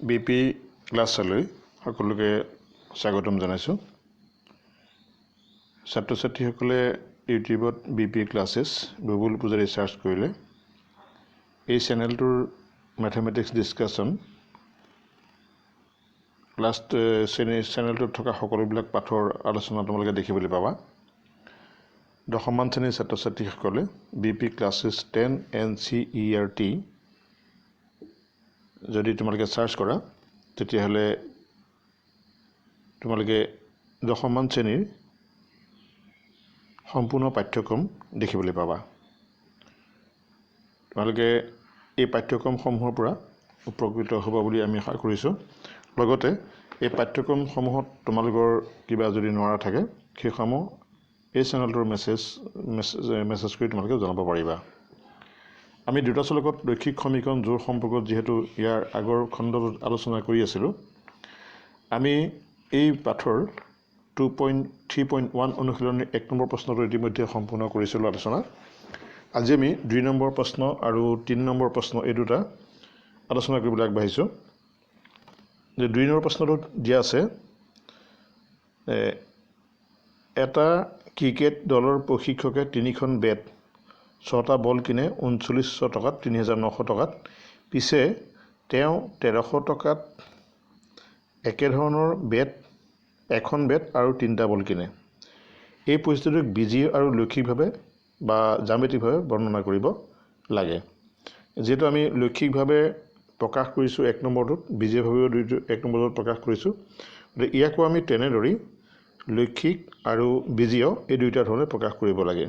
BP ক্লাছলৈ সকলোকে স্বাগতম জনাইছোঁ। ছাত্ৰ ছাত্ৰীসকলে ইউটিউবত বিপি ক্লাছেছ গুগল পূজাৰী চাৰ্চ কৰিলে এই চেনেলটোৰ মেথমেটিক্স ডিছকাশ্যন লাষ্ট চেনেলটোত থকা সকলোবিলাক পাঠৰ আলোচনা তোমালোকে দেখিবলৈ পাবা। দশমমান শ্ৰেণীৰ ছাত্ৰ ছাত্ৰীসকলে বিপি ক্লাছেছ 10 NCERT যদি তোমালোকে চাৰ্চ কৰা তেতিয়াহ'লে তোমালোকে দশমমান শ্ৰেণীৰ সম্পূৰ্ণ পাঠ্যক্ৰম দেখিবলৈ পাবা। তোমালোকে এই পাঠ্যক্ৰমসমূহৰ পৰা উপকৃত হ'ব বুলি আমি আশা কৰিছোঁ। লগতে এই পাঠ্যক্ৰমসমূহত তোমালোকৰ কিবা যদি নোৱাৰা থাকে সেইসমূহ এই চেনেলটোৰ মেছেজ কৰি তোমালোকে জনাব পাৰিবা। আমি দুটা চলকত ৰৈখিক সমীকৰণ জোৰ সম্পৰ্কত যিহেতু ইয়াৰ আগৰ খণ্ডটোত আলোচনা কৰি আছিলোঁ, আমি এই পাঠৰ 2.3.1 অনুশীলনীৰ 1 নম্বৰ প্ৰশ্নটো ইতিমধ্যে সম্পূৰ্ণ কৰিছিলোঁ আলোচনা। আজি আমি 2 নম্বৰ প্ৰশ্ন আৰু 3 নম্বৰ প্ৰশ্ন এই দুটা আলোচনা কৰিবলৈ আগবাঢ়িছোঁ। যে 2 নম্বৰ প্ৰশ্নটোত দিয়া আছে এটা ক্ৰিকেট দলৰ প্ৰশিক্ষকে 3খন বেট 6টা বল কিনে 3900 টকাত 3900 টকাত, পিছে তেওঁ 1300 টকাত একেধৰণৰ এখন বেট আৰু 3টা বল কিনে। এই পৰিস্থিতিটোক বীজীয় আৰু লৈখিকভাৱে বা জ্যামিতিকভাৱে বৰ্ণনা কৰিব লাগে। যিহেতু আমি লৈখিকভাৱে প্ৰকাশ কৰিছোঁ 1 নম্বৰটোত, বীজীয়ভাৱেও 1 নম্বৰটোত প্ৰকাশ কৰিছোঁ, গতিকে ইয়াকো আমি তেনেদৰেই লৈখিক আৰু বীজীয় এই দুয়োটা ধৰণে প্ৰকাশ কৰিব লাগে।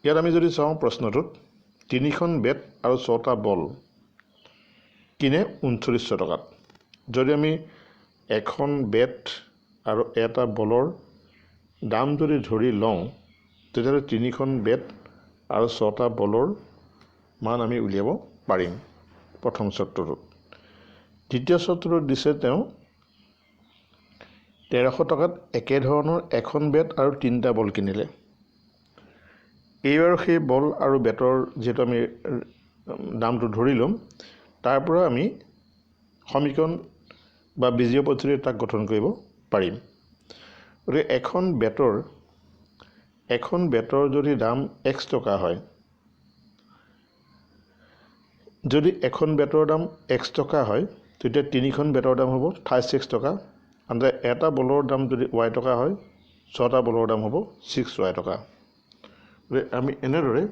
ইয়াত আমি যদি চাওঁ প্ৰশ্নটোত 3খন বেট আৰু 6টা বল কিনে 3900 টকাত। যদি আমি এখন বেট আৰু এটা বলৰ দাম যদি ধৰি লওঁ তেতিয়াহ'লে 3খন বেট আৰু 6টা বলৰ মান আমি উলিয়াব পাৰিম প্ৰথম চৰ্তটোত। দ্বিতীয় চৰ্তটোত দিছে তেওঁ 1300 টকাত একেধৰণৰ এখন বেট আৰু 3টা বল কিনিলে। এইবাৰ সেই বল আৰু বেটৰ যিহেতু আমি দামটো ধৰি ল'ম, তাৰ পৰা আমি সমীকৰণ বা বীজীয় পদ্ধতিৰে তাক গঠন কৰিব পাৰিম। গতিকে এখন বেটৰ যদি দাম x টকা হয়, যদি এখন বেটৰ দাম x টকা হয় তেতিয়া 3খন বেটৰ দাম হ'ব 28 টকা। আনহাতে এটা বলৰ দাম যদি y টকা হয় 6টা বলৰ দাম হ'ব 6y টকা। গতিকে আমি এনেদৰে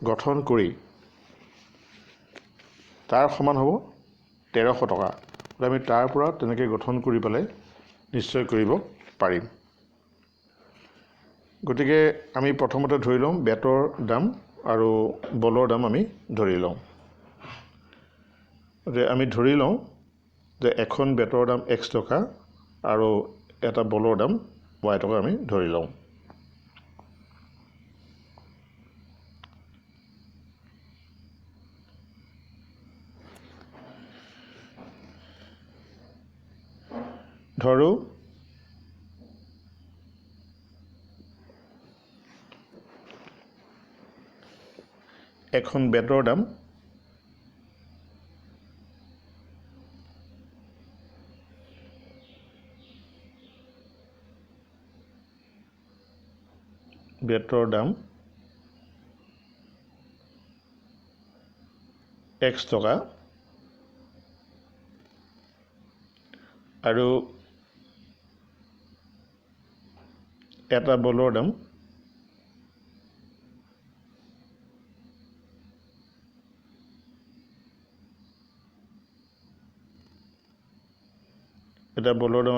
গঠন কৰি তাৰ সমান হ'ব 1300 টকা। আমি তাৰ পৰা তেনেকৈ গঠন কৰি পেলাই নিশ্চয় কৰিব পাৰিম। গতিকে আমি প্ৰথমতে ধৰি লওঁ বেটৰ দাম আৰু বলৰ দাম আমি ধৰি লওঁ। গতিকে আমি ধৰি লওঁ যে এখন বেটৰ দাম x টকা আৰু এটা বলৰ দাম y টকা আমি ধৰি লওঁ। ধৰো এখন বেটৰ দাম x টকা আৰু এটা বলৰ দাম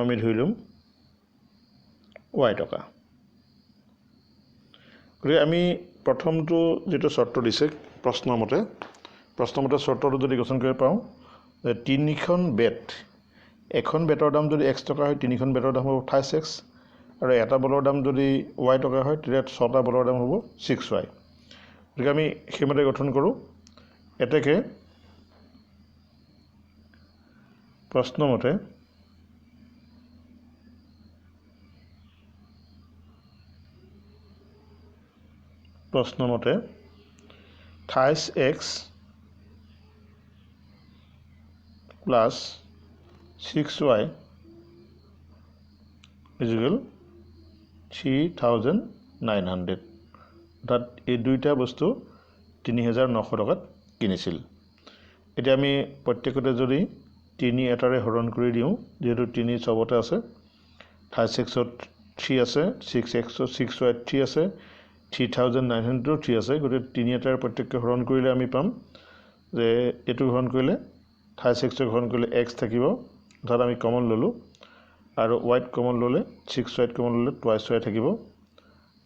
আমি ধৰি ল'ম y টকা। গতিকে আমি প্ৰথমটো যিটো চৰ্ত দিছে প্ৰশ্নমতে চৰ্তটো যদি গঠন কৰিব পাওঁ যে 3খন বেট, এখন বেটৰ দাম যদি x টকা হয় 3খন বেটৰ দাম হ'ব 28x, আৰু এটা বলৰ দাম যদি y টকা হয় তেতিয়া 6টা বলৰ দাম হ'ব 6y। গতিকে আমি সেইমতে গঠন কৰোঁ। এতেকে প্ৰশ্নমতে প্ৰশ্নমতে 28x প্লাছ 6y ইকুৱেল 3900 অৰ্থাৎ এই দুইটা বস্তু 3900 টকাত কিনিছিল। এতিয়া আমি প্ৰত্যেকতে যদি 3 এটাৰে হৰণ কৰি দিওঁ, যেহেতু 3 চবতে আছে, 36ত 3 আছে, 6y 3 আছে, 3900 3 আছে, গতিকে 3 এটাৰে প্ৰত্যেককে হৰণ কৰিলে আমি পাম যে এইটো হৰণ কৰিলে 36ক হৰণ কৰিলে x থাকিব, অৰ্থাৎ আমি কমন ল'লোঁ, আৰু y কমন ল'লে 6y কমন ল'লে twice y থাকিব,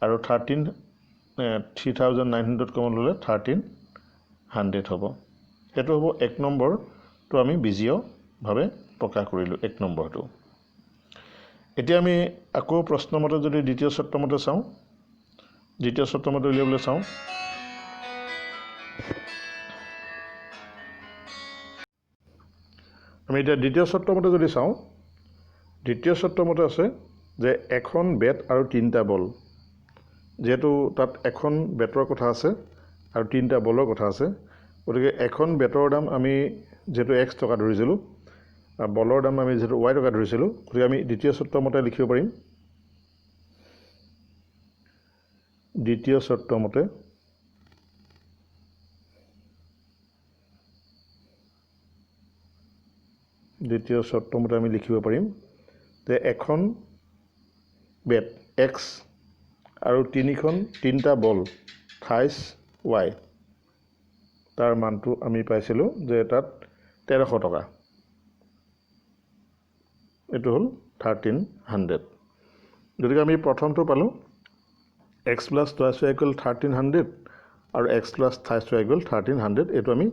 আৰু 3900 কমন ল'লে 1300 হ'ব। এইটো হ'ব 1 নম্বৰটো আমি বীজীয়ভাৱে প্ৰকাশ কৰিলোঁ 1 নম্বৰটো। এতিয়া আমি আকৌ প্ৰশ্নমতে যদি দ্বিতীয় চৰ্তমতে চাওঁ, দ্বিতীয় চৰ্তমতে উলিয়াবলৈ চাওঁ, আমি এতিয়া দ্বিতীয় চৰ্তমতে যদি চাওঁ, দ্বিতীয় চৰ্তমতে আছে যে এখন বেট আৰু 3টা বল, যিহেতু তাত এখন বেটৰ কথা আছে আৰু 3টা বলৰ কথা আছে, গতিকে এখন বেটৰ দাম আমি যিহেতু x টকা ধৰিছিলোঁ আৰু বলৰ দাম আমি যিহেতু y টকা ধৰিছিলোঁ, গতিকে আমি দ্বিতীয় চৰ্তমতে লিখিব পাৰিম, দ্বিতীয় চৰ্তমতে আমি লিখিব পাৰিম যে এখন বেট x আৰু 3টা বল 28y, তাৰ মানটো আমি পাইছিলোঁ যে তাত 1300 টকা, এইটো হ'ল 1300। গতিকে আমি প্ৰথমটো পালোঁ x plus twice y equal 1300 আৰু x plus twice y equal 1300, এইটো আমি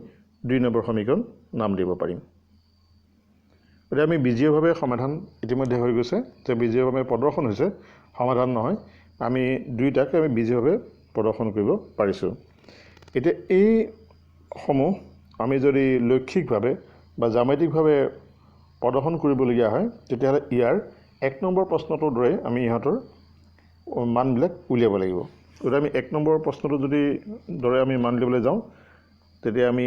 2 নম্বৰ সমীকৰণ নাম দিব পাৰিম। গতিকে আমি বীজীয়ভাৱে সমাধান ইতিমধ্যে হৈ গৈছে, যে বীজীয়ভাৱে প্ৰদৰ্শন হৈছে, সমাধান নহয়, আমি দুইটাকে আমি বীজীয়ভাৱে প্ৰদৰ্শন কৰিব পাৰিছোঁ। এতিয়া এইসমূহ আমি যদি লৈক্ষিকভাৱে বা জ্যামিতিকভাৱে প্ৰদৰ্শন কৰিবলগীয়া হয়, তেতিয়াহ'লে ইয়াৰ 1 নম্বৰ প্ৰশ্নটোৰ দৰে আমি ইহঁতৰ মানবিলাক উলিয়াব লাগিব। গতিকে আমি 1 নম্বৰ প্ৰশ্নটো যদি দৰে আমি মান উলিয়াবলৈ যাওঁ, তেতিয়া আমি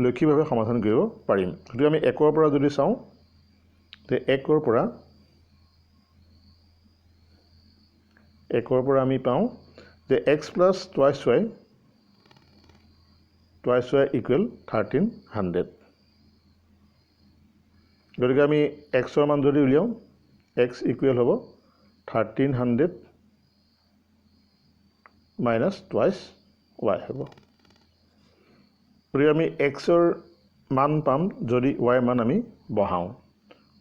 লৈক্ষিকভাৱে সমাধান কৰিব পাৰিম। গতিকে আমি 1ৰ পৰা যদি চাওঁ, তে 1ৰ পৰা আমি পাওঁ যে x plus twice y equal 1300। গতিকে আমি xৰ মান যদি উলিয়াওঁ, x ইকুৱেল হ'ব 1300 মাইনাছ twice y হ'ব। গতিকে আমি xৰ মান পাম যদি y মান আমি বহাওঁ,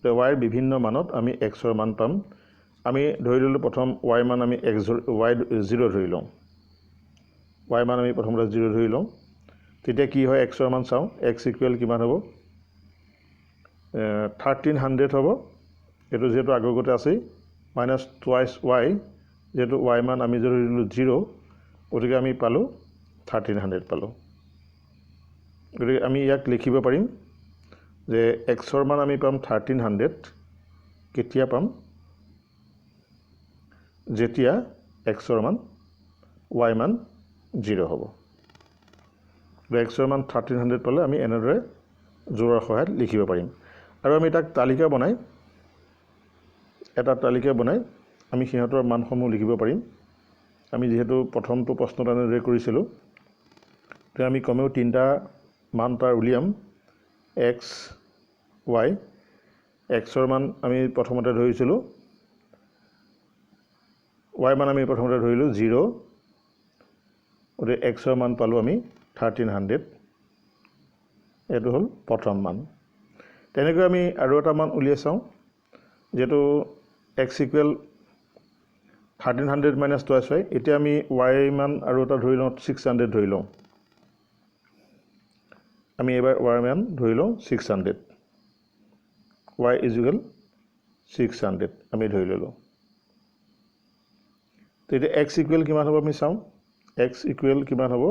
yৰ বিভিন্ন মানত আমি xৰ মান পাম। আমি ধৰি ল'লোঁ প্ৰথম y মান আমি y 0 ধৰি লওঁ, y মান আমি প্ৰথমতে 0 ধৰি লওঁ, তেতিয়া কি হয় xৰ মান চাওঁ, x ইকুৱেল কিমান হ'ব, 1300 হ'ব, এইটো যিহেতু আগৰগতে আছেই, মাইনাছ twice y, যিহেতু y মান আমি যদি ধৰি ল'লোঁ 0, গতিকে আমি পালোঁ 1300 পালোঁ। গতিকে আমি ইয়াক লিখিব পাৰিম যে xৰ মান আমি পাম 1300, কেতিয়া পাম, যেতিয়া xৰ মান y মান 0 হ'ব। xৰ মান 1300 পালে আমি এনেদৰে জোৰৰ সহায়ত লিখিব পাৰিম। আৰু আমি তাক এটা তালিকা বনাই আমি সিহঁতৰ মানসমূহ লিখিব পাৰিম। আমি যিহেতু প্ৰথমটো প্ৰশ্নত এনেদৰে কৰিছিলোঁ, তেতিয়া আমি কমেও 3টা মান তাৰ উলিয়াম, x y। xৰ মান আমি প্ৰথমতে ধৰিছিলোঁ, y মান আমি প্ৰথমতে ধৰিলোঁ 0, গতিকে xৰ মান পালোঁ আমি 1300, এইটো হ'ল প্ৰথম মান। তেনেকৈ আমি আৰু এটা মান উলিয়াই চাওঁ, যিহেতু x equal 1300 minus twice y, এতিয়া আমি y মান আৰু এটা ধৰি লওঁ 600 ধৰি লওঁ, আমি এইবাৰ y মান ধৰি লওঁ 600, y ইকুৱেল 600 আমি ধৰি ল'লোঁ। তেতিয়া x ইকুৱেল কিমান হ'ব আমি চাওঁ, x ইকুৱেল কিমান হ'ব,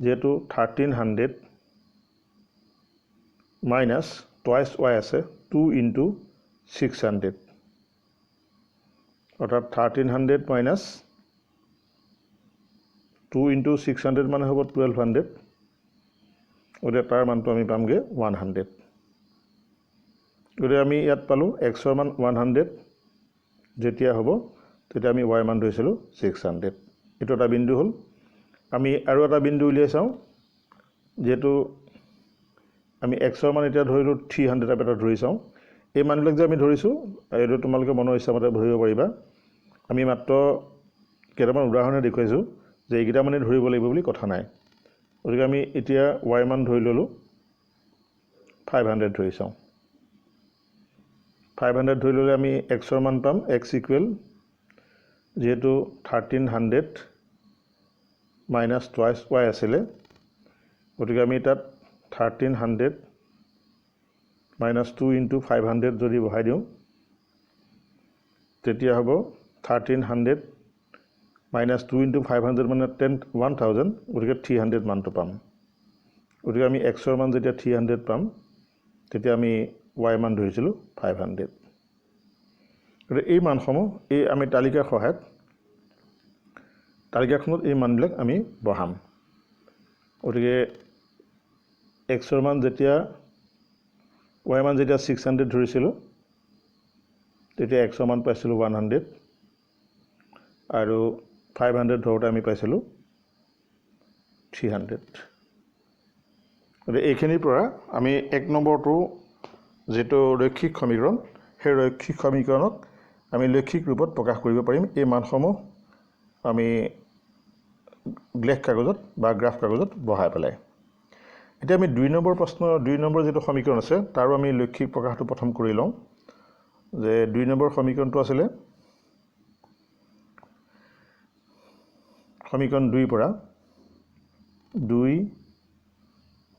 যিহেতু 1300 মাইনাছ twice y আছে, 2 into 600, অৰ্থাৎ 1300 মাইনাছ 2 into 600 মানে হ'ব 1200, গতিকে তাৰ মানটো আমি পামগৈ 100। গতিকে আমি ইয়াত পালোঁ এক্সৰ মান 100 যেতিয়া হ'ব তেতিয়া আমি y মান ধৰিছিলোঁ 600 এইটো এটা বিন্দু হ'ল আমি আৰু এটা বিন্দু উলিয়াই চাওঁ যেহেতু আমি এক্সৰ মান এতিয়া ধৰিলোঁ 300 এটা ধৰি চাওঁ এই মানবিলাক যে আমি ধৰিছোঁ এইটো তোমালোকে মনৰ ইচ্ছামতে ধৰিব পাৰিবা আমি মাত্ৰ কেইটামান উদাহৰণে দেখুৱাইছোঁ যে এইকেইটা মানে ধৰিব লাগিব বুলি কথা নাই গতিকে আমি এতিয়া y মান ধৰি ল'লোঁ 500 ধৰি চাওঁ 500 ধৰি ল'লে আমি এক্সৰ মান পাম x ইকুৱেল যেহেতু 1300 মাইনাছ টুৱাইছ y আছিলে গতিকে আমি তাত 1300 মাইনাছ 2 ইনটু 500 যদি বহাই দিওঁ তেতিয়া হ'ব 1300 মাইনাছ 2 ইনটু 500 মানে 1000 গতিকে 300 মানটো পাম গতিকে আমি এক্সৰ মান যেতিয়া 300 পাম তেতিয়া আমি y মান ধৰিছিলোঁ 500 গতিকে এই মানসমূহ এই আমি তালিকাৰ সহায়ত তালিকাখনত এই মানবিলাক আমি বহাম গতিকে এক্সৰ মান যেতিয়া y মান যেতিয়া 600 ধৰিছিলোঁ তেতিয়া এক্সৰ মান পাইছিলোঁ 100 আৰু 500 ধৰোঁতে আমি পাইছিলোঁ 300 গতিকে এইখিনিৰ পৰা আমি 1 নম্বৰটো যেটো ৰৈখিক সমীকৰণ সেই ৰৈখিক সমীকৰণক আমি লৈখিক ৰূপত প্ৰকাশ কৰিব পাৰিম এই মানসমূহ আমি গ্লেখ কাগজত বা গ্ৰাফ কাগজত বহাই পেলাই এতিয়া আমি 2 নম্বৰ প্ৰশ্ন 2 নম্বৰ যেটো সমীকৰণ আছে তাৰো আমি লৈখিক প্ৰকাশটো প্ৰথম কৰি লওঁ যে 2 নম্বৰ সমীকৰণটো আছিলে সমীকৰণ 2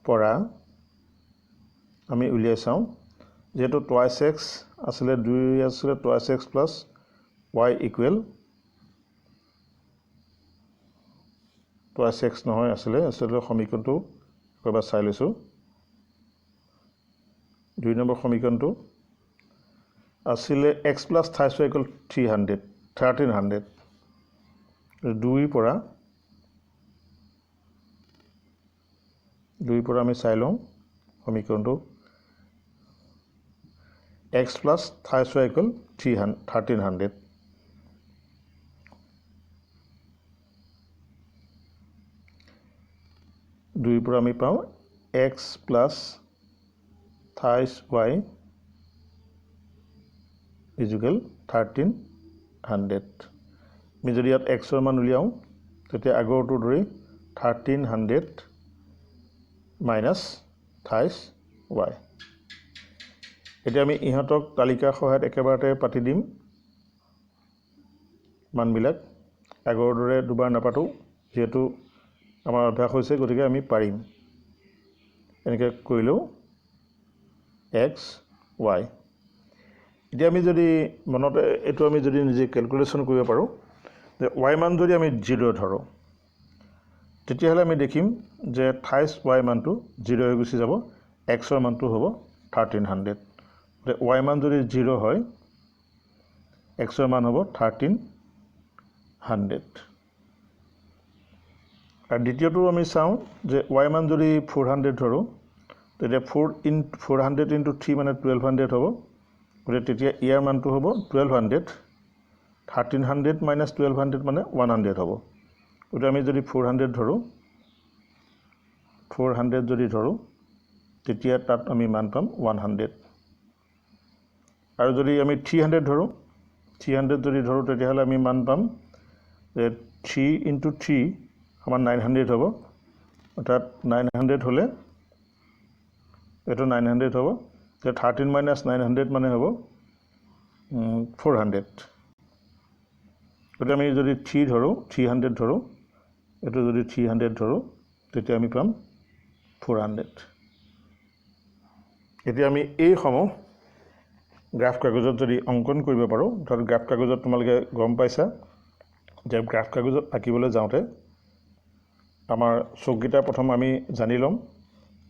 পৰা আমি উলিয়াই চাওঁ যেটো টুৱাইছ x আছিলে 2 আছিলে twice x plus y equal twice x নহয় আছিলে সমীকৰণটো এবাৰ চাই লৈছোঁ 2 নম্বৰ সমীকৰণটো আছিলে x প্লাছ 2 ইকুৱেল 1300 2 পৰা আমি চাই লওঁ সমীকৰণটো x plus 2 equal 1300 2 পৰা আমি পাওঁ x plus 2y is equal 1300 আমি যদি ইয়াত x ৰ মান উলিয়াওঁ তেতিয়া আগৰটো ধৰি 1300 minus 2y এতিয়া আমি ইহঁতক তালিকাৰ সহায়ত একেবাৰতে পাতি দিম মানবিলাক আগৰ দৰে দুবাৰ নাপাতো যেহেতু আমাৰ অভ্যাস হৈছে গতিকে আমি পাৰিম এনেকৈ কৰিলেও x y এতিয়া আমি যদি মনতে এটো আমি যদি নিজে ক্যালকুলেশন কৰিব পাৰো যে y মান যদি আমি 0 ধৰো তেতিয়াহলে আমি দেখিম যে 2y মানটো 0 হৈ গুছি যাব x ৰ মানটো হ'ব 1300 y মান যদি 0 হয় x ৰ মান হ'ব 1300 আৰ দ্বিতীয়টো আমি চাওঁ যে y মান যদি 400 ধৰো তেতিয়া 400 into 3 মানে 1200 হ'ব গতিকে তেতিয়া ইয়াৰ মানটো হ'ব 1200 1300 minus 1200 মানে 100 হ'ব গতিকে আমি যদি 400 যদি ধৰো তেতিয়া তাত আমি মান পাম 100 আৰু যদি আমি 300 ধৰো তেতিয়াহলে আমি মান পাম যে 3 into 3 আমাৰ 900 হ'ব অৰ্থাৎ 900 হলে এটো 900 হ'ব যে 13 minus 900 মানে হ'ব 400 গতিকে আমি যদি 300 ধৰো এটো যদি 300 ধৰো তেতিয়া আমি পাম 400 এতিয়া আমি এই সমূহ গ্ৰাফ কাগজত যদি অঙ্কন কৰিব পাৰো তাত গ্ৰাফ কাগজত তোমালোকে গম পাইছা যে গ্ৰাফ কাগজত আঁকিবলৈ যাওঁতে আমাৰ চকগিটা প্ৰথম আমি জানি লম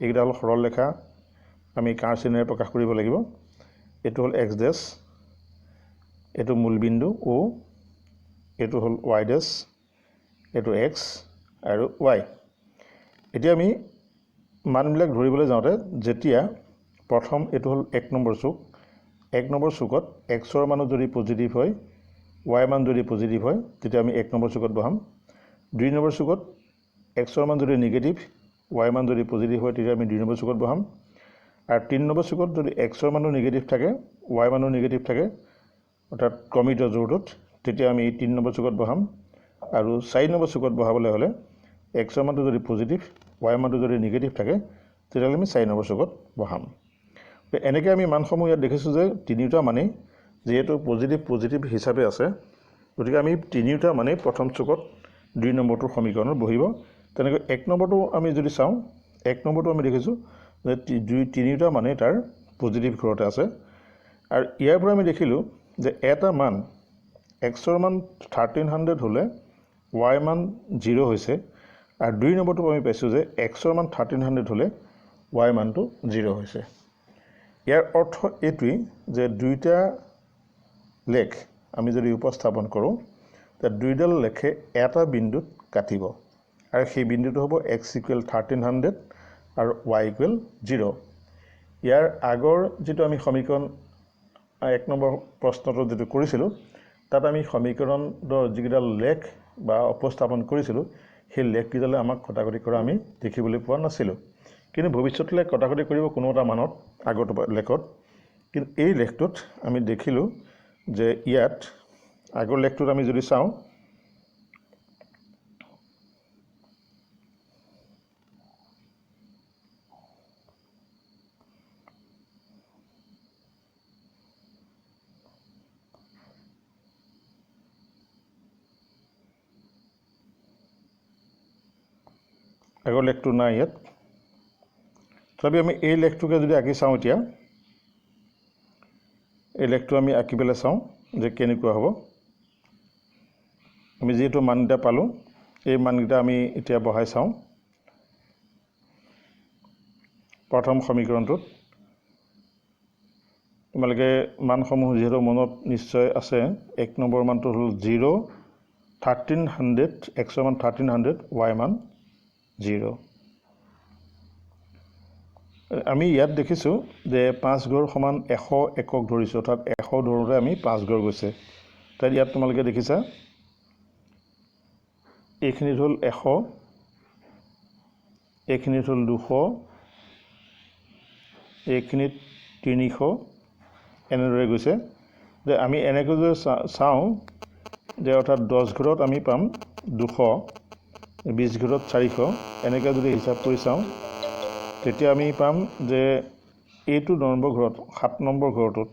এইগিটা হল সৰল ৰেখা আমি কাৰ চিহ্নেৰে প্ৰকাশ কৰিব লাগিব এটো হল x ডেশ এটো মূলবিন্দু o এটো হল y ডেশ এটো x আৰু y এতিয়া আমি মানবিলাক ধৰিবলৈ যাওঁতে যেতিয়া প্ৰথম এটো হল 1 নম্বৰ চক 1 নম্বৰ চুকত xৰ মানো যদি পজিটিভ হয় y মান যদি পজিটিভ হয় তেতিয়া আমি 1 নম্বৰ চুকত বহাম 2 নম্বৰ চুকত xৰ মান যদি নেগেটিভ y মান যদি পজিটিভ হয় তেতিয়া আমি 2 নম্বৰ চুকত বহাম আৰু 3 নম্বৰ চুকত যদি xৰ মানো নেগেটিভ থাকে y মানো নেগেটিভ থাকে অৰ্থাৎ ক্ৰমিত জোৰটোত তেতিয়া আমি 3 নম্বৰ চুকত বহাম আৰু 4 নম্বৰ চুকত বহাবলৈ হ'লে xৰ মানটো যদি পজিটিভ y মানটো যদি নেগেটিভ থাকে তেতিয়া আমি 4 নম্বৰ চুকত বহাম এনেকৈ আমি মানসমূহ ইয়াত দেখিছোঁ যে তিনিটা মানে যেহেতু পজিটিভ হিচাপে আছে গতিকে আমি তিনিটা মানে প্ৰথম চুকত 2 নম্বৰটোৰ সমীকৰণত বহিব তেনেকৈ 1 নম্বৰটো আমি যদি চাওঁ 1 নম্বৰটো আমি দেখিছোঁ যে তিনিটা মানে তাৰ পজিটিভ ঘৰতে আছে আৰু ইয়াৰ পৰা আমি দেখিলোঁ যে এটা মান xৰ মান 1300 হ'লে y মান 0 হৈছে আৰু 2 নম্বৰটো আমি পাইছোঁ যে xৰ মান 1300 হ'লে y মানটো 0 হৈছে ইয়াৰ অৰ্থ এইটোৱেই যে দুইটা লেখ আমি যদি উপস্থাপন কৰোঁ তে দুইডাল লেখে এটা বিন্দুত কাটিব আৰু সেই বিন্দুটো হ'ব x = 1300 আৰু y = 0 ইয়াৰ আগৰ যেটো আমি সমীকৰণ 1 নম্বৰ প্ৰশ্নটো যেটো কৰিছিলোঁ তাত আমি সমীকৰণৰ যিকেইডাল লেখ বা উপস্থাপন কৰিছিলোঁ সেই লেখকেইডালে আমাক কটাকটি কৰা আমি দেখিবলৈ পোৱা নাছিলোঁ কিন্তু ভৱিষ্যতলৈ কটাকটি কৰিব কোনো এটা মানত আগত লেখত কিন্তু এই লেখটোত আমি দেখিলোঁ যে ইয়াত আগৰ লেখটোত আমি যদি চাওঁ আগৰ লেখটো নাই ইয়াত তথাপি আমি এই লেখটোকে যদি আঁকি চাওঁ এতিয়া এই লেখটো আমি আঁকি পেলাই চাওঁ যে কেনেকুৱা হ'ব আমি যেটো মানটা পালোঁ এই মানকেইটা আমি এতিয়া বহাই চাওঁ প্ৰথম সমীকৰণটোত তোমালোকে মানসমূহ যেটো মনত নিশ্চয় আছে 1 নম্বৰ মানটো হ'ল 0 1300 xৰ মান 1300 y মান 0 আমি ইয়াত দেখিছোঁ যে 5 ঘৰ সমান 100 একক ধৰিছোঁ অৰ্থাৎ 100 ধৰোঁতে আমি 5 ঘৰ গৈছে তাই ইয়াত তোমালোকে দেখিছা এইখিনিত হ'ল 100 এইখিনিত হ'ল 200 এইখিনিত 300 এনেদৰে গৈছে যে আমি এনেকৈ যদি চাওঁ যে অৰ্থাৎ 10 ঘৰত আমি পাম 200 20 ঘৰত 400 এনেকৈ যদি হিচাপ কৰি চাওঁ তেতিয়া আমি পাম যে এইটো নম্বৰ ঘৰত 7 নম্বৰ ঘৰটোত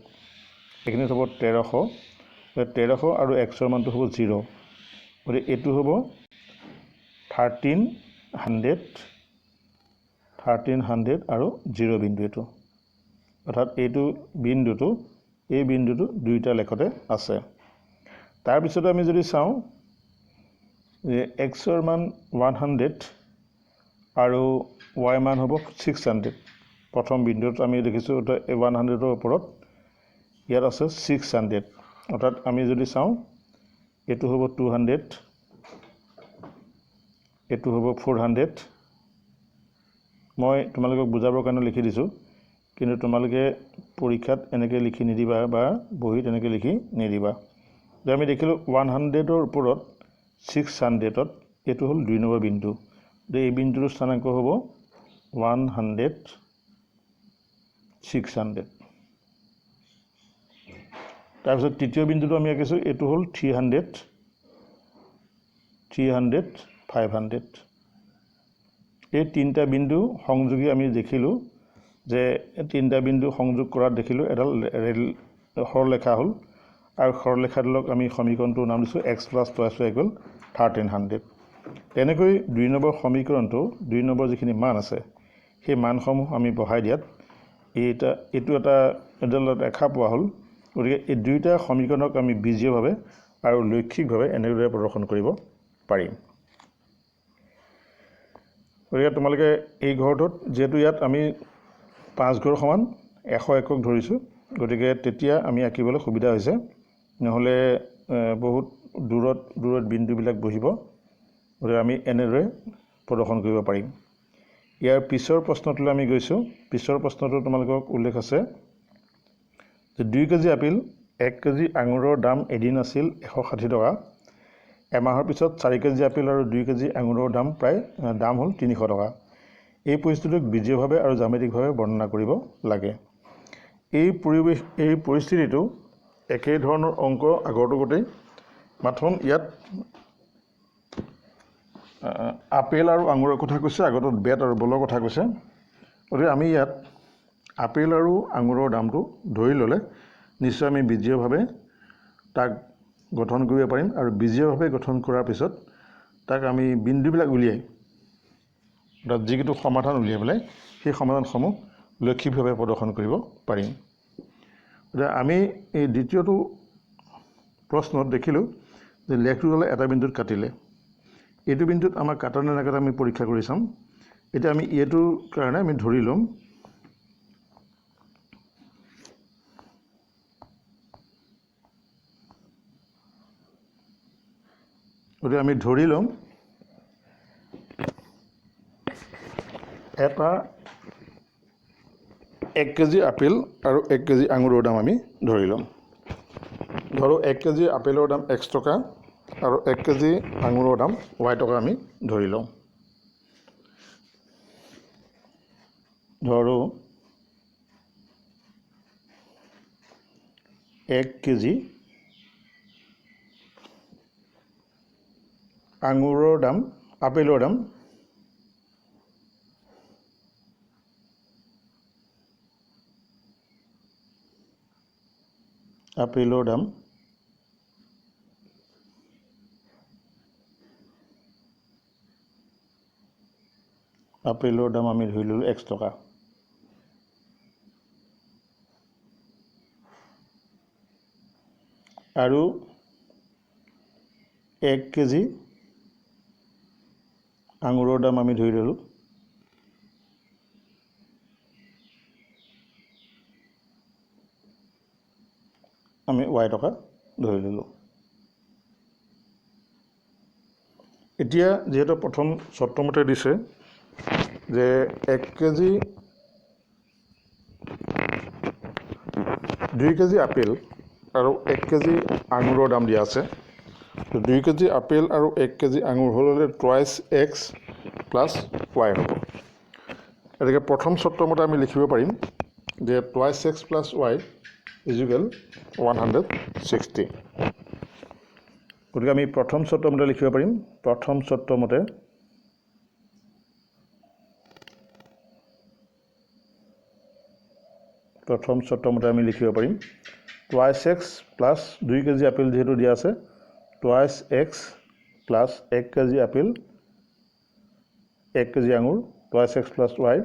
এইখিনিত হ'ব 1300 আৰু xৰ মানটো হ'ব 0 গতিকে এইটো হ'ব 1300 আৰু 0 বিন্দু এইটো অৰ্থাৎ এইটো বিন্দুটো এই বিন্দুটো দুইটা লেখতে আছে তাৰপিছত আমি যদি চাওঁ যে xৰ মান 100 আৰু y মান হ'ব 600 প্ৰথম বিন্দুত আমি দেখিছোঁ 100ৰ ওপৰত ইয়াত আছে 600 অৰ্থাৎ আমি যদি চাওঁ এইটো হ'ব 200 এইটো হ'ব 400 মই তোমালোকক বুজাবৰ কাৰণে লিখি দিছোঁ কিন্তু তোমালোকে পৰীক্ষাত এনেকৈ লিখি নিদিবা বা বহিত এনেকৈ লিখি নিদিবা যে আমি দেখিলোঁ 100ৰ ওপৰত 600ত এইটো হ'ল 2 নম্বৰ বিন্দু এই বিন্দুৰ স্থানাংক হ'ব 100 600 তাৰপিছত তৃতীয় বিন্দুটো আমি আঁকিছোঁ এইটো হ'ল 300 500 এই তিনিটা বিন্দু সংযোগী আমি দেখিলোঁ যে তিনিটা বিন্দু সংযোগ কৰাত দেখিলোঁ এডাল ৰেল সৰলৰেখা হ'ল আৰু সৰলৰেখাডালক আমি সমীকৰণটোৰ নাম দিছোঁ x + y = 1300 তেনেকৈ 2 নম্বৰ সমীকৰণটো 2 নম্বৰ যিখিনি মান আছে সেই মানসমূহ আমি বহাই দিয়াত এইটো এটা এডাল ৰেখা পোৱা হ'ল গতিকে এই দুইটা সমীকৰণক আমি বীজীয়ভাৱে আৰু লৈখিকভাৱে এনেদৰে প্ৰদৰ্শন কৰিব পাৰিম গতিকে তোমালোকে এই ঘৰটোত যেহেতু ইয়াত আমি 5 ঘৰ সমান 100 একক ধৰিছোঁ গতিকে তেতিয়া আমি আঁকিবলৈ সুবিধা হৈছে নহ'লে বহুত দূৰত বিন্দুবিলাক বহিব গতিকে আমি এনেদৰে প্ৰদৰ্শন কৰিব পাৰিম ইয়াৰ পিছৰ প্ৰশ্নটোলৈ আমি গৈছোঁ পিছৰ প্ৰশ্নটো তোমালোকক উল্লেখ আছে 2 কেজি আপেল 1 কেজি আঙুৰৰ দাম এদিন আছিল 160 টকা এমাহৰ পিছত 4 কেজি আপেল আৰু 2 কেজি আঙুৰৰ দাম দাম হ'ল 300 টকা এই পৰিস্থিতিক বিজয়ভাৱে আৰু জ্যামিতিকভাৱে বৰ্ণনা কৰিব লাগে এই পৰিস্থিতিটো একে ধৰণৰ অংক আগৰটো গোটেই মাথোন ইয়াত আপেল আৰু আঙুৰৰ কথা কৈছে আগতত বেট আৰু বলৰ কথা কৈছে গতিকে আমি ইয়াত আপেল আৰু আঙুৰৰ দামটো ধৰি ল'লে নিশ্চয় আমি বিজয়ভাৱে তাক গঠন কৰিব পাৰিম আৰু বিজয়ভাৱে গঠন কৰাৰ পিছত তাক আমি বিন্দুবিলাক উলিয়াই অৰ্থাৎ যিটো সমাধান উলিয়াই পেলাই সেই সমাধানসমূহ লৈখিকভাৱে প্ৰদৰ্শন কৰিব পাৰিম এতিয়া আমি এই দ্বিতীয়টো প্ৰশ্নত দেখিলোঁ যে লেখটো হ'লে এটা বিন্দুত কাটিলে এইটো বিন্দুত আমাক কাটা নে নাকাটা আমি পৰীক্ষা কৰি চাম এতিয়া আমি এইটোৰ কাৰণে আমি ধৰি ল'ম গতিকে আমি ধৰি ল'ম এটা 1 কেজি আপেল আৰু 1 কেজি আঙুৰৰ দাম আমি ধৰি ল'ম ধৰো 1 কেজি আপেলৰ দাম x টকা আৰু 1 কেজি আঙুৰৰ দাম y টকা আমি ধৰি লওঁ ধৰো 1 কেজি আঙুৰৰ দাম আপেলৰ দাম আমি ধৰি ল'লোঁ x টকা আৰু 1 কেজি আঙুৰৰ দাম আমি ধৰি ল'লোঁ আমি y টকা ধৰি ল'লোঁ এতিয়া যেহেতু প্ৰথম চৰ্তমতে দিছে যে 1 কেজি 2 কেজি আপেল আৰু 1 কেজি আঙুৰৰ দাম দিয়া আছে 2 কেজি আপেল আৰু 1 কেজি আঙুৰ হ'লে টুৱাইচ x প্লাছ y হ'ব গতিকে প্ৰথম চৰ্তমতে আমি লিখিব পাৰিম যে twice x plus y is equal 160 গতিকে আমি প্ৰথম চৰ্তমতে লিখিব পাৰিম প্ৰথম চৰ্তমতে আমি লিখিব পাৰিম twice x plus 2 KG apple যেহেতু দিয়া আছে twice x plus 1 KG apple 1 KG আঙুৰ twice x plus y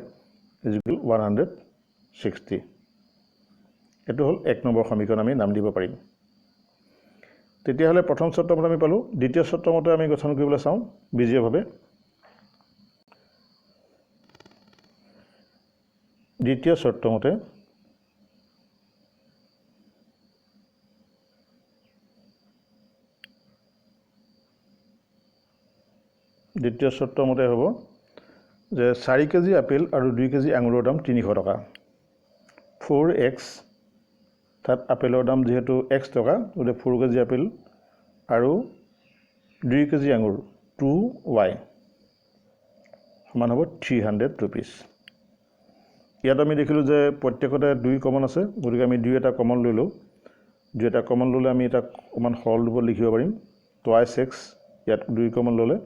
is equal 160 এইটো হ'ল 1 নম্বৰ সমীকৰণ আমি নাম দিব পাৰিম তেতিয়াহ'লে প্ৰথম চৰ্তমতে আমি পালোঁ দ্বিতীয় চৰ্তমতে আমি গঠন কৰিবলৈ চাওঁ বিজয়ভাৱে দ্বিতীয় চৰ্তমতে হ'ব যে 4 কেজি আপেল আৰু 2 কেজি আঙুৰৰ দাম 300 টকা 4x তাত আপেলৰ দাম যেহেতু x টকা গতিকে 4 কেজি আপেল আৰু 2 কেজি আঙুৰ 2y সমান হ'ব 300 rupees ইয়াত আমি দেখিলোঁ যে প্ৰত্যেকতে 2 কমন আছে গতিকে আমি 2 এটা কমন লৈ লওঁ 2 এটা কমন ল'লে আমি এটা অকণমান সৰল ৰূপত লিখিব পাৰিম টুৱাইচ x ইয়াত 2 কমন ল'লে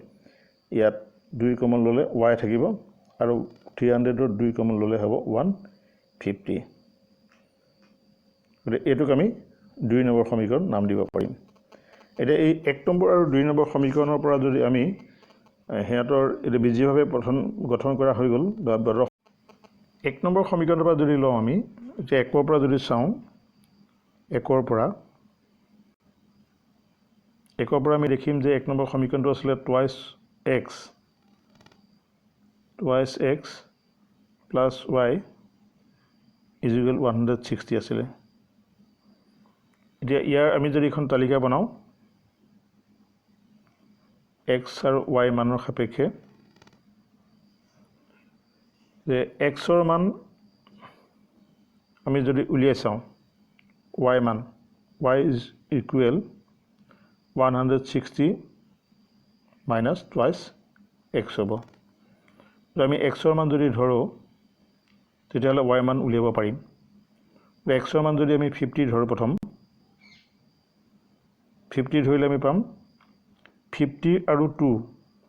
ইয়াত 2 কমন ল'লে y থাকিব আৰু 300ৰ 2 কমন ল'লে হ'ব 150 গতিকে এইটোক আমি 2 নম্বৰ সমীকৰণ নাম দিব পাৰিম এতিয়া এই 1 নম্বৰ আৰু 2 নম্বৰ সমীকৰণৰ পৰা যদি আমি সিহঁতৰ এটা বিজয়ভাৱে গঠন কৰা হৈ গ'ল 1 নম্বৰ সমীকৰণৰ পৰা যদি লওঁ আমি এতিয়া 1ৰ পৰা যদি চাওঁ 1ৰ পৰা আমি দেখিম যে 1 নম্বৰ সমীকৰণটো আছিলে twice x plus y is equal 160 আছিলে এতিয়া ইয়াৰ আমি যদি এখন তালিকা বনাওঁ x আৰু y মানৰ সাপেক্ষে যে xৰ মান আমি যদি উলিয়াই চাওঁ y মান y is equal 160 minus twice x হ'ব তো আমি x ৰ মান যদি ধৰো তেতিয়াহ'লে y মান উলিয়াব পাৰিম x ৰ মান যদি আমি 50 ধৰো প্ৰথম 50 ধৰিলে আমি পাম 50 আৰু 2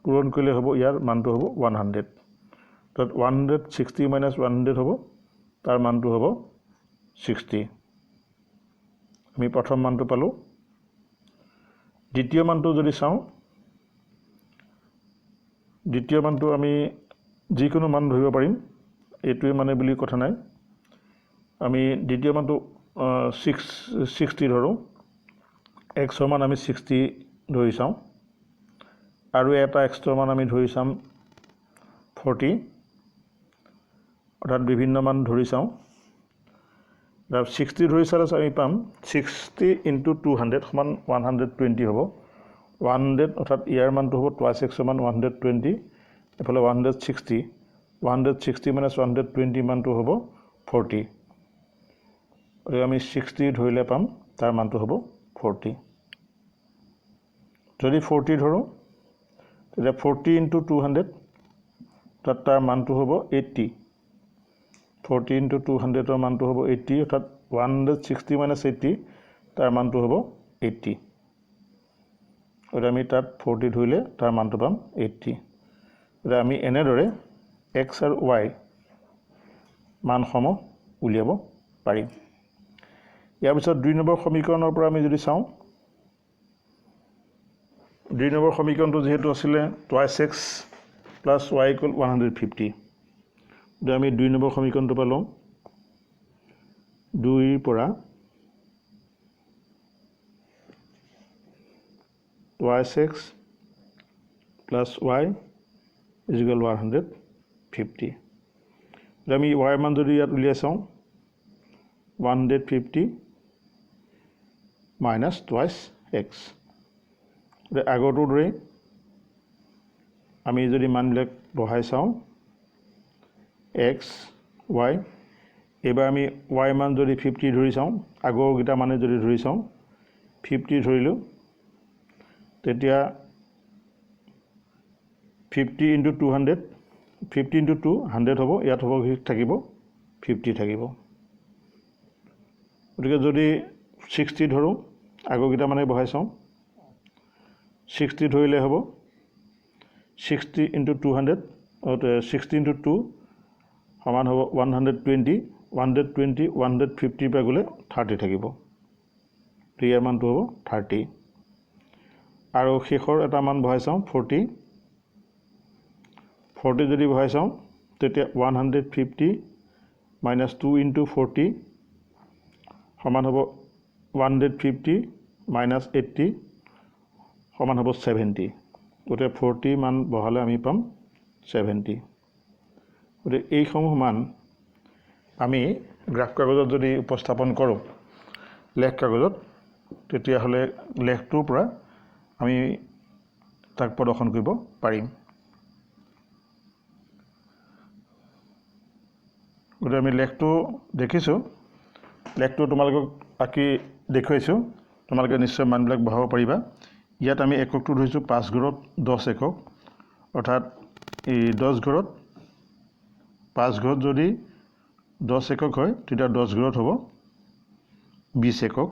পূৰণ কৰিলে হ'ব ইয়াৰ মানটো হ'ব 100 তো 160 minus 100 হ'ব তাৰ মানটো হ'ব 60 আমি প্ৰথম মানটো পালো দ্বিতীয় মানটো যদি চাও দ্বিতীয় মানটো আমি যিকোনো মান ধৰিব পাৰিম এটোই মানে বুলি কথা নাই আমি দ্বিতীয় মানটো 60 ধৰো x ৰ মান আমি 60 ধৰি চাও আৰু এটা x ৰ মান আমি ধৰি চাম 40 অৰ্থাৎ বিভিন্ন মান ধৰি চাও 60 ধৰি চালে আমি পাম 60 into 200 সমান 120 হ'ব 100 অৰ্থাৎ ইয়াৰ মানটো হ'ব twice x সমান 120 এফালে 160 minus 120 মানটো হ'ব 40 আৰু আমি 60 ধৰিলে পাম তাৰ মানটো হ'ব 40 যদি 40 ধৰো তেতিয়া 40 into 200 তাৰ মানটো হ'ব 80 40 into 200 ৰ মানটো হ'ব 80 অৰ্থাৎ 160 minus 80 তাৰ মানটো হ'ব 80 আৰু আমি তাত 40 ধৰিলে তাৰ মানটো পাম 80 আৰু আমি এনেদৰে x আৰু y মানসমূহ উলিয়াব পাৰিম ইয়াৰ পিছত 2 নম্বৰ সমীকৰণৰ পৰা আমি যদি চাওঁ 2 নম্বৰ সমীকৰণটো যেহেতু আছিলে twice x plus y equal 150 তো আমি 2 নম্বৰ সমীকৰণটো পালো 2 ৰ পৰা twice x plus y is equal 150 তো আমি y মান যদি ইয়াত উলিয়াই চাওঁ 150 minus twice x আগৰটোৰ দৰে আমি যদি মানবিলাক বহাই চাওঁ x y এবাৰ আমি y মান যদি 50 ধৰি চাওঁ আগৰ গিটা মানে যদি ধৰি চাওঁ 50 ধৰিলো তেতিয়া 50 into 200 50 into 2 100 হ'ব ইয়াত হ'ব থাকিব 50 থাকিব গতিকে যদি 60 ধৰো আগৰ গিটা মানে বহাই চাওঁ 60 ধৰিলে হ'ব 60 into 200 60 into 2 সমান হ'ব 120 150 পৰা গ'লে 30 থাকিব ইয়াৰ মানটো হ'ব 30 আৰু শেষৰ এটা মান বহাই চাওঁ 40 যদি বহাই চাওঁ তেতিয়া 150 minus 2 into 40 সমান হ'ব 150 minus 80 সমান হ'ব 70 গতে 40 মান বহালে আমি পাম 70 গতে এই সমূহ মান আমি গ্ৰাফ কাগজত যদি উপস্থাপন কৰোঁ লেখ কাগজত তেতিয়া হলে লেখটোৰ পৰা আমি তাক প্ৰদৰ্শন কৰিব পাৰিম গতে আমি লেখটো দেখিছো লেখটো তোমালোকক আকি দেখুৱাইছো তোমালোকে নিশ্চয় মানবিলাক বহাব পাৰিবা ইয়াত আমি এককটো ধৰিছো 5 ঘৰত 10 একক অৰ্থাৎ এই 10 ঘৰত 5 ঘৰত যদি 10 একক হয় তেতিয়া 10 ঘৰত হ'ব 20 একক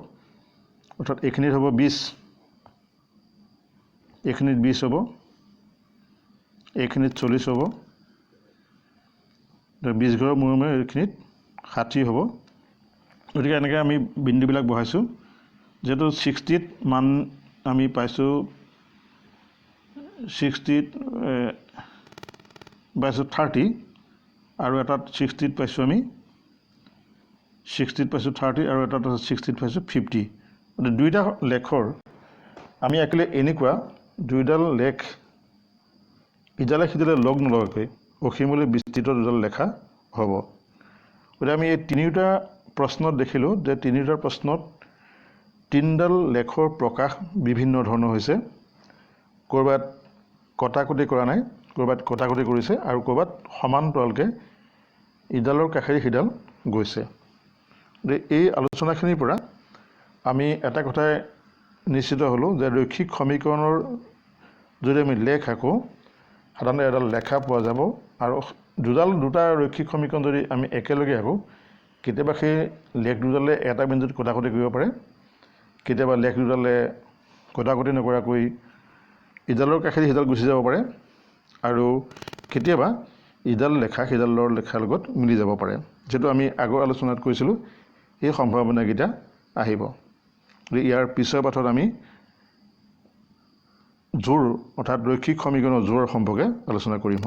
অৰ্থাৎ এখিনিত হ'ব 20 এখিনিত 20 হ'ব এখিনিত 40 হ'ব 20 ঘৰৰ মূৰে এখিনিত 60 হ'ব গতিকে এনেকৈ আমি বিন্দুবিলাক বহাইছো যেটো 60 মান আমি পাইছো 60 পাইছো 30 আৰু এটাত 60 পাইছো আমি 60 পাইছো 30 আৰু এটাত 60 পাইছো 50 মানে দুইটা লেখৰ আমি একলে এনেকুৱা দুইডাল লেখ ইজালে খিজালে লগ নলগাকৈ অসীমলৈ বিস্তৃত দুডাল লেখা হ'ব গতিকে আমি এই তিনিটা প্ৰশ্নত দেখিলো যে তিনিটা প্ৰশ্নত তিনডাল লেখৰ প্ৰকাশ বিভিন্ন ধৰণৰ হৈছে কৰবাত কটাকটি কৰা নাই কৰবাত কটাকটি কৰিছে আৰু কৰবাত সমান্তৰালকে ইডালৰ কাষেৰে সিডাল গৈছে এই আলোচনাখিনিৰ পৰা আমি এটা কথাই নিশ্চিত হ'লোঁ যে ৰৈখিক সমীকৰণৰ যদি আমি লেখ আঁকো সাধাৰণতে এডাল লেখা পোৱা যাব আৰু দুটা ৰৈখিক সমীকৰণ যদি আমি একেলগে আঁকো কেতিয়াবা সেই লেখ দুডালে এটা বিন্দুত কটাকটি কৰিব পাৰে, কেতিয়াবা লেখ দুডালে কটাকটি নকৰাকৈ ইডালৰ কাষেদি সিডাল গুচি যাব পাৰে আৰু কেতিয়াবা ইডাল লেখা সিডালৰ লেখাৰ লগত মিলি যাব পাৰে। যিটো আমি আগৰ আলোচনাত কৈছিলোঁ এই সম্ভাৱনাকেইটা আহিব। ইয়াৰ পিছৰ পাঠত আমি জোৰ অৰ্থাৎ ৰৈখিক সমীকৰণৰ জোৰ সম্পৰ্কে আলোচনা কৰিম।